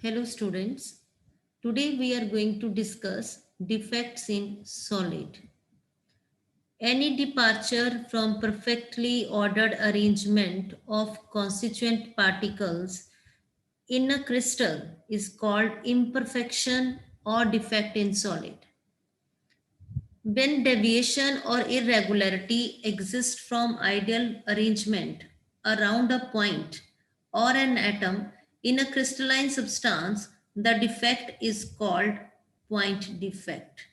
Hello students. Today we are going to discuss defects in solid. Any departure from perfectly ordered arrangement of constituent particles in a crystal is called imperfection or defect in solid. When deviation or irregularity exists from ideal arrangement around a point or an atom in a crystalline substance, the defect is called point defect.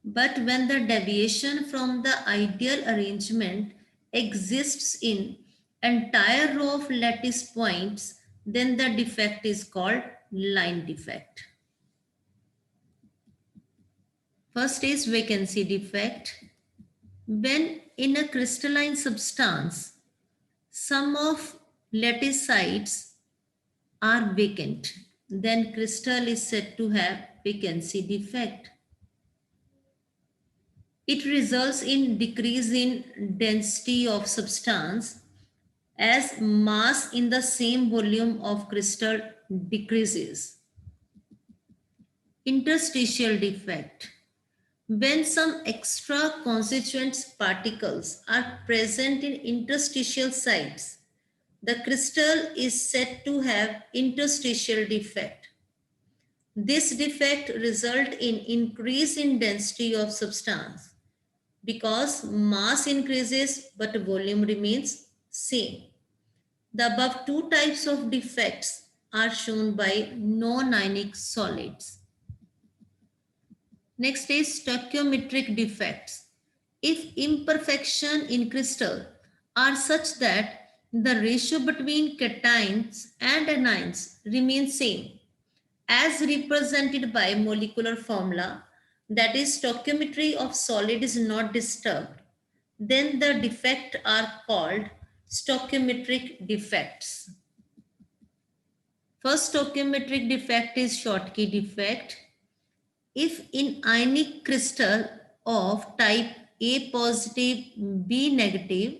But when the deviation from the ideal arrangement exists in entire row of lattice points, then the defect is called line defect. First is vacancy defect. When in a crystalline substance, some of lattice sites are vacant, then crystal is said to have vacancy defect. It results in decrease in density of substance as mass in the same volume of crystal decreases. Interstitial defect. When some extra constituent particles are present in interstitial sites, the crystal is said to have interstitial defect. This defect results in increase in density of substance because mass increases but volume remains same. The above two types of defects are shown by non-ionic solids. Next is stoichiometric defects. If imperfection in crystal are such that the ratio between cations and anions remains same as represented by molecular formula, that is stoichiometry of solid is not disturbed, then the defects are called stoichiometric defects. First stoichiometric defect is Schottky defect. If in ionic crystal of type A positive, B negative,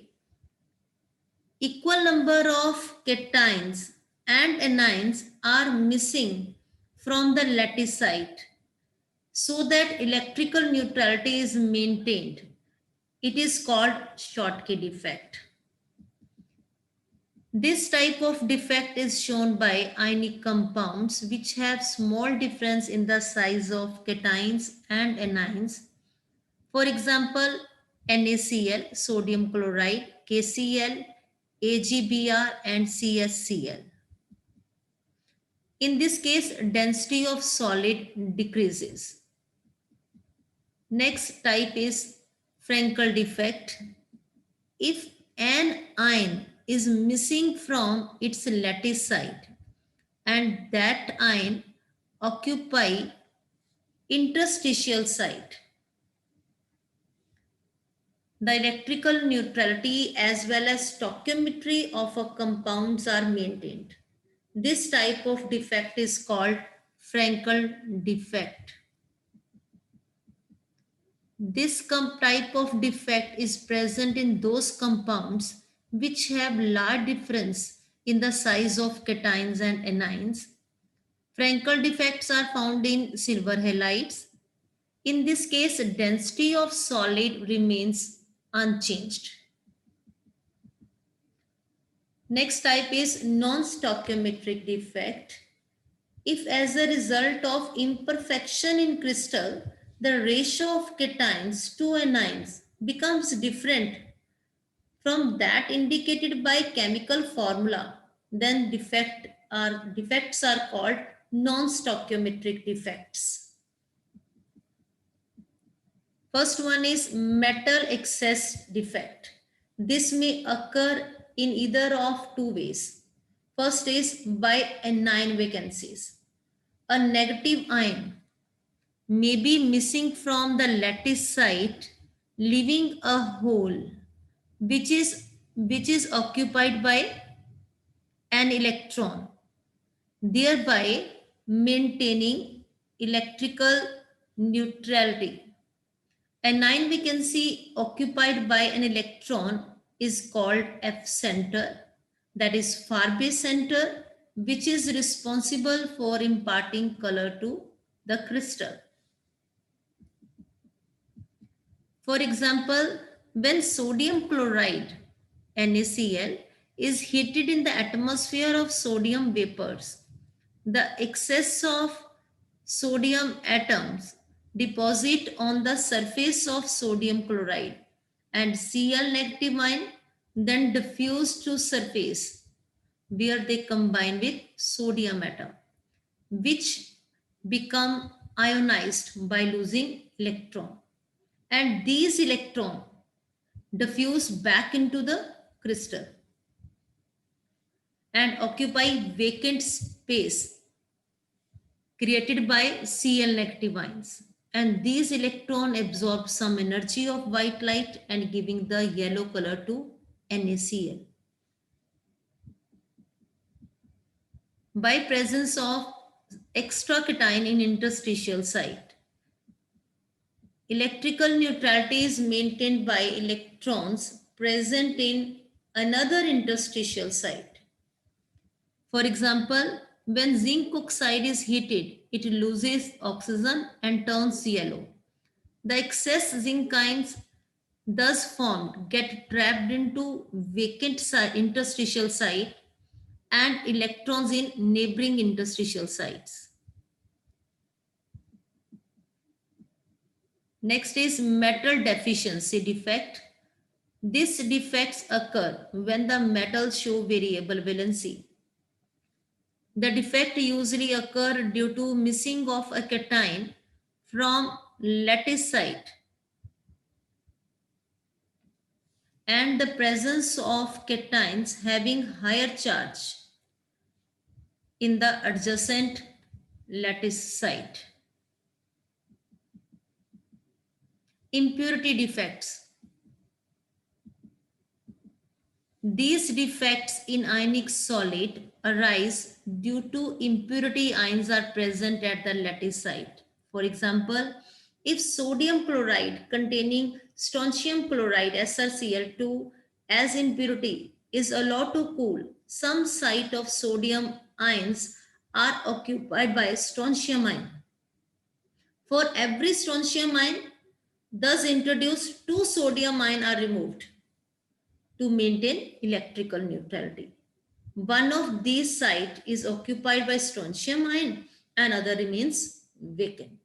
equal number of cations and anions are missing from the lattice site so that electrical neutrality is maintained, it is called Schottky defect. This type of defect is shown by ionic compounds which have small difference in the size of cations and anions. For example, NaCl, sodium chloride, KCl, AgBr and CSCl. In this case, density of solid decreases. Next type is Frankel defect. If an ion is missing from its lattice site and that ion occupy interstitial site, the electrical neutrality as well as stoichiometry of a compounds are maintained. This type of defect is called Frankel defect. This type of defect is present in those compounds which have large difference in the size of cations and anions. Frankel defects are found in silver halides. In this case, density of solid remains unchanged. Next type is non-stoichiometric defect. If as a result of imperfection in crystal, the ratio of cations to anions becomes different from that indicated by chemical formula, then defects are called non-stoichiometric defects. First one is metal excess defect. This may occur in either of two ways. First is by anion vacancies. A negative ion may be missing from the lattice site, leaving a hole which is occupied by an electron, thereby maintaining electrical neutrality. Anion vacancy occupied by an electron is called F center, that is far base center, which is responsible for imparting color to the crystal. For example, when sodium chloride NaCl is heated in the atmosphere of sodium vapors, the excess of sodium atoms deposit on the surface of sodium chloride and Cl negative ion then diffuse to surface where they combine with sodium atom, which become ionized by losing electron, and these electrons diffuse back into the crystal and occupy vacant space created by Cl negative ions. And these electrons absorb some energy of white light and giving the yellow color to NaCl. By presence of extra cation in interstitial site, electrical neutrality is maintained by electrons present in another interstitial site. For example, when zinc oxide is heated, it loses oxygen and turns yellow. The excess zinc ions thus formed get trapped into vacant interstitial site and electrons in neighboring interstitial sites. Next is metal deficiency defect. These defects occur when the metals show variable valency. The defect usually occur due to missing of a cation from lattice site and the presence of cations having higher charge in the adjacent lattice site. Impurity defects. These defects in ionic solid arise due to impurity ions are present at the lattice site. For example, if sodium chloride containing strontium chloride SrCl2 as impurity is allowed to cool, some site of sodium ions are occupied by strontium ion. For every strontium ion thus introduced, 2 sodium ions are removed to maintain electrical neutrality. One of these sites is occupied by strontium ion and other remains vacant.